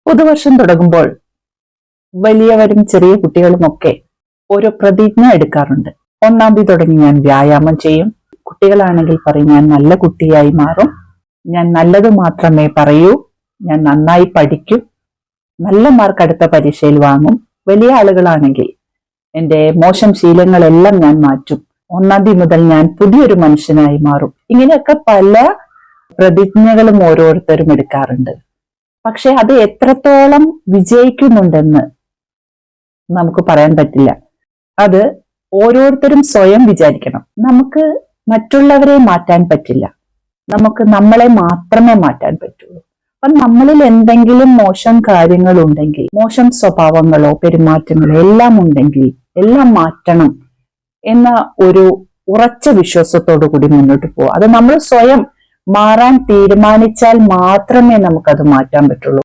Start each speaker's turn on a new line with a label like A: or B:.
A: പുതുവർഷം തുടങ്ങുമ്പോൾ വലിയവരും ചെറിയ കുട്ടികളുമൊക്കെ ഓരോ പ്രതിജ്ഞ എടുക്കാറുണ്ട്. 1-ാം തീയതി തുടങ്ങി ഞാൻ വ്യായാമം ചെയ്യും. കുട്ടികളാണെങ്കിൽ പറയും ഞാൻ നല്ല കുട്ടിയായി മാറും, ഞാൻ നല്ലത് മാത്രമേ പറയൂ, ഞാൻ നന്നായി പഠിക്കും, നല്ല മാർക്ക് അടുത്ത പരീക്ഷയിൽ വാങ്ങും. വലിയ ആളുകളാണെങ്കിൽ എന്റെ മോശം ശീലങ്ങളെല്ലാം ഞാൻ മാറ്റും, 1-ാം തീയതി മുതൽ ഞാൻ പുതിയൊരു മനുഷ്യനായി മാറും. ഇങ്ങനെയൊക്കെ പല പ്രതിജ്ഞകളും ഓരോരുത്തരും എടുക്കാറുണ്ട്. പക്ഷെ അത് എത്രത്തോളം വിജയിക്കുന്നുണ്ടെന്ന് നമുക്ക് പറയാൻ പറ്റില്ല. അത് ഓരോരുത്തരും സ്വയം വിചാരിക്കണം. നമുക്ക് മറ്റുള്ളവരെ മാറ്റാൻ പറ്റില്ല, നമുക്ക് നമ്മളെ മാത്രമേ മാറ്റാൻ പറ്റുള്ളൂ. അപ്പൊ നമ്മളിൽ എന്തെങ്കിലും മോശം കാര്യങ്ങൾ ഉണ്ടെങ്കിൽ, മോശം സ്വഭാവങ്ങളോ പെരുമാറ്റങ്ങളോ എല്ലാം ഉണ്ടെങ്കിൽ എല്ലാം മാറ്റണം എന്ന ഒരു ഉറച്ച വിശ്വാസത്തോടു കൂടി മുന്നോട്ട് പോവുക. അത് നമ്മൾ സ്വയം മാറാൻ തീരുമാനിച്ചാൽ മാത്രമേ നമുക്കത് മാറ്റാൻ പറ്റുള്ളൂ.